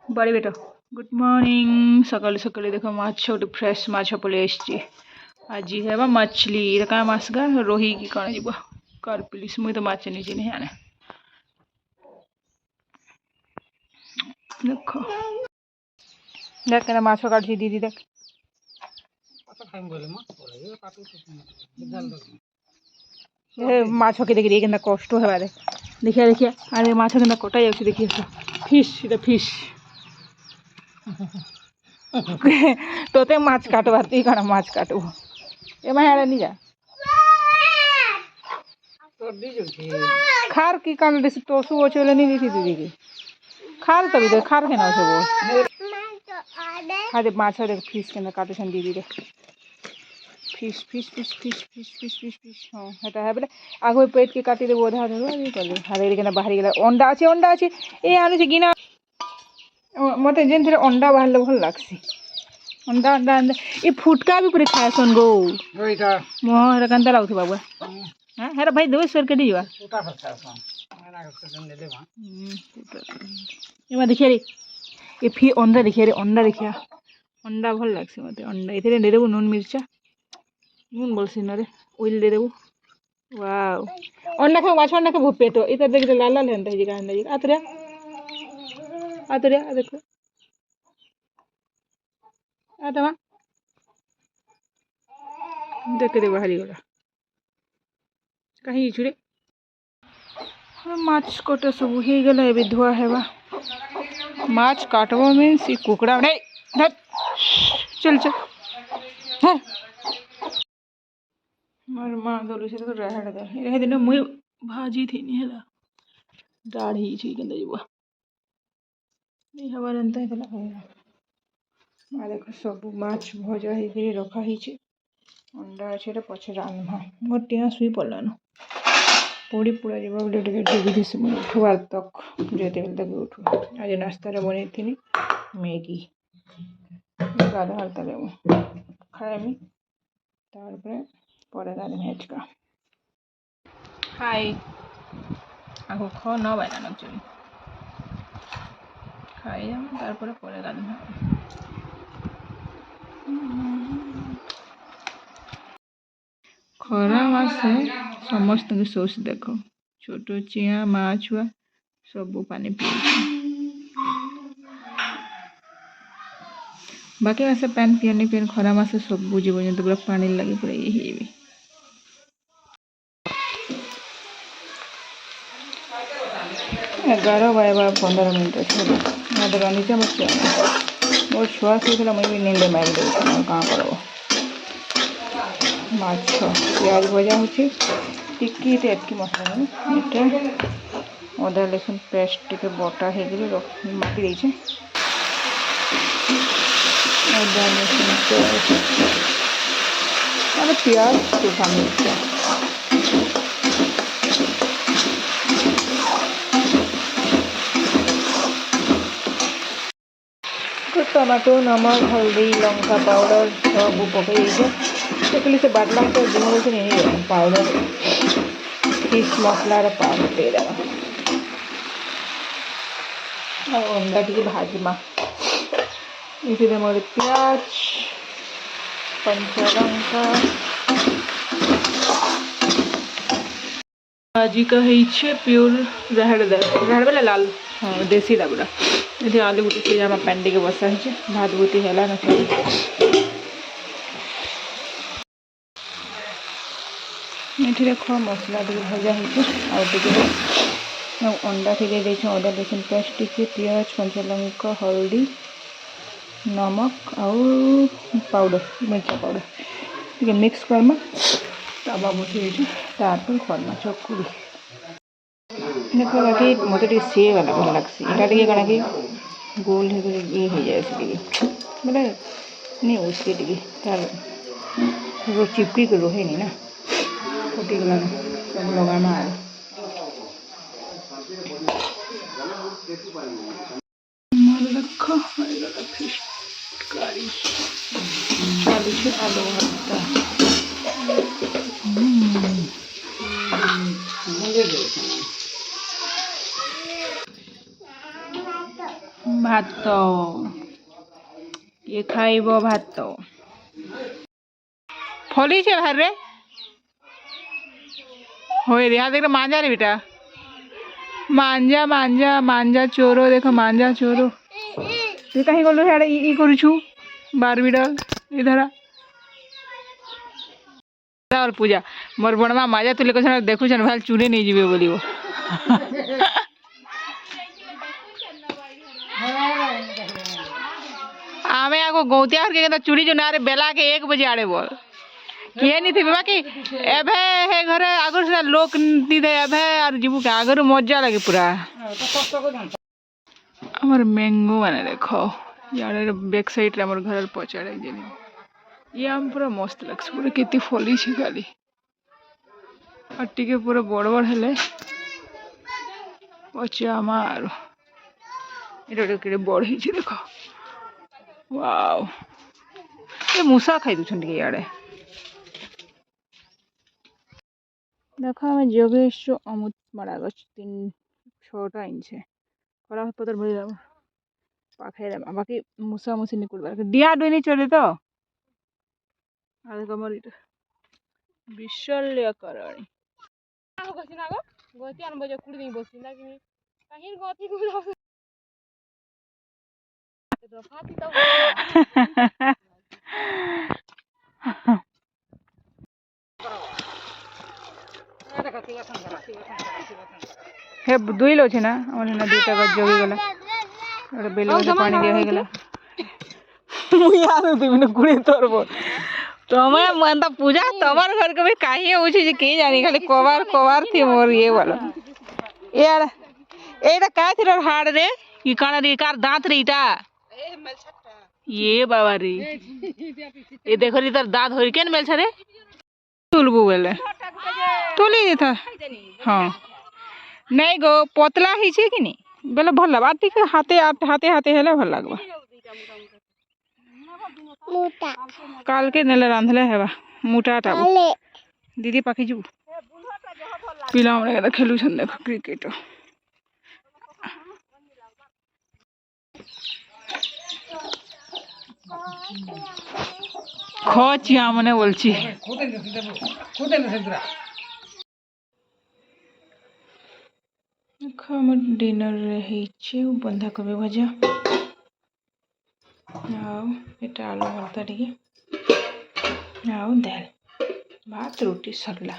बड़ी बेटा good morning सकाळी सकाळी देखो माछ गोटे फ्रेश माछ पलि आसची आज हेबा मछली क्या माछ गा रोही की कौन जीव कर प्लीज मुझे तो माछ नहीं नहीं आने देख देख क्या माछ काटुची दीदी देख माछ के देखिए के कष्ट है देखिए देखिए अरे माछ के कटा जाऊँ देखिए फिश ये फिश तोते माछ काटवा ती कौन माछ काटब एम हेड़े नहीं जा खार की कौन टोसू अच्छे नहीं देखी दीदी की खार तभी देख खार के ना सब हाँ देख माछ देख फिश के काटुन दीदी देख fish fish fish fish fish fish fish fish हाँ हेटा है बोले आगे पेट के काटी देव अधा अधा कले हारे के बाहरी गला अंडा अच्छे ये आनुचे गिना मत जेन अंडा बाहर भल लगसी अंडा अंडा अंडा ये फुटका भी पूरे खाएसन गो मोह केनता लगुच बाबू हाँ हेरा भाई दो सर के दीवा देखिए रे ये फिर अंडा देखिए रे अंडा देखिया अंडा भल लगसी मत अंडा इतने दे देव नून मिर्चा नून बोलसी ना रे ऑयल दे देव वाव अंडा खाओ माछ अंडा खाओ पेट इधर देख लाल लाल हेंता जी कांदा जी आतरे देखो आतमा देख दे बाहरी गला कहीं छुड़े माछ कटा सब हो गला ए धुआ हेबा माछ काटबो मीन्स कुकड़ा नहीं धर चल चल हाँ मोर माँ दलु से तो रहड़ दे रह दिन मुई भाजी थी नहीं है दाढ़ी छी के देबो नहीं हमारे अंत है तला है देखो सब माछ भजा हे रखा ही अंडा अच्छे पचे रान्धा गोटे शुई पड़लान पोड़ी पोड़ा जावा बोले डुबी थी मुझे उठवार तक जेते बेल तक उठू आज नाश्ता बनई थी मैगी गाधा तले खाएमी तारपरे परे गाधे आज का हाय आगो ख न बाइलान एक्चुअली खाई तारपरे परे गाधे खरा मासे समस्त सोच देख छोट चिया माँ छुआ सब पानी पी बाकी मासे पानी पियानी पियान खरा मासे सब जीव जंतु पूरा पानी लगे पूरा ये 11 बाजवा 15 मिनट अच्छे रांधीचे मोर छुआ से मुझे भी नींद मार दे क्या करब माछ प्याज भजा हो टिकी एटकी मसला ये अदा लसुन पेस्ट टे बटा हो माटी देचे अदा लसुन पेस्ट अरे प्याज सूखा मिर्चा टमाटो नमक हल्दी लंका पाउडर सब पकई से बाटला तो जिन नहीं पाउडर फिश मसलार पाउडर दे अंडा टी भाजमा ये मोर प्याज पंचलंका भाजी का है प्योर रहड़ बेला लाल हाँ देसी दाबुड़ा ये आलू गुटी से जमा पेंडी के बसा है भात बुती है ना ये देख मसला टे भजा हो अंडा टे दे अदा लसुन पेस्ट टे पियाज कंचालंका हल्दी नमक आउ पाउडर मिर्चा पाउडर टे मिक्स करमा तवा बसई तार खरमा चकुड़ी देख बाकी मत सी वाला भल लगसी यहाँ टे कण कि गोल ये हो जाए बोले नहीं उसके टे तार चिपकी के रहे नहीं ना फुटी गला सब लगा मार रख फिश करी चालू आलू भरता भात ये खाइब भात फली छे भार रे होय रे देख मांजा रे बेटा मांजा मांजा मांजा चोरो देख मांजा चोरो तू कहीं गलु हेडे ई करूछु बारबी डल इधर पूजा मोर बणमा माजा तुले कछ देखु छन भाल चुने नहीं जीवे बोलिबो आमे आगो गौतिया के चुरी जो नारे बेला के 1 बजे आड़े बोल किए नहीं थी बाकी एभे हे घरे आगर से लोक नी दे एभे आर जीवु के आगर मजा लगे पूरा हमर मैंगो माने देखो यार बैक साइड रे हमर घर पछाड़े जेनी ये हम पूरा मस्त लगस पूरा केती फली छी खाली अट्टी के पूरा बड़ बड़ हेले पचा मारो एटा के बड़ ही छी देखो वाओ ये मूसा खाई दु छन के याडे देखो हमें जोगेश अमृत मारा गछ 3-6टा इंच खरा पतर भरी जाबो पाखे रे बाकी मूसा मुसी निकुल बार डिया डोई नहीं चले तो आले कमर इटा विशल्यकरणी आगो बसिन आगो गोती अन बजे कुड़ी नहीं बसिन ना कि काहिर गोती को जाओ तो फाती तो हे दुई लो छे ना हमर ना दुटा गज जोगी गला और बेलो से पानी दिया हे गला मु यार तू मने गुड़ी तोरबो तमे मनता पूजा तमर घर के काहे होछि जे के जानी खाली कबार थी मोर ये वाला यार एटा का थिर हाड़ रे ई काना रे कार दांत रे इटा ए मेल छट्टा ये बाबा रे ए देखो रे तर दांत होई केन मेल छरे तुलबू बेले तुली देता हां नहीं गो पतला ही छे कि नहीं बेले भल बात के हाथे हाथे हेले भल लागबा मोटा काल के नेले रांधले हेबा मोटाटा दीदी पाखी जू पिला हमरे खेलु छन देखो क्रिकेट खचिया मने बोलছি हमर डिनर रही बंधा कोबी भजा आउ एटा आलू भरता टिके आउ दाल भात रोटी सरला।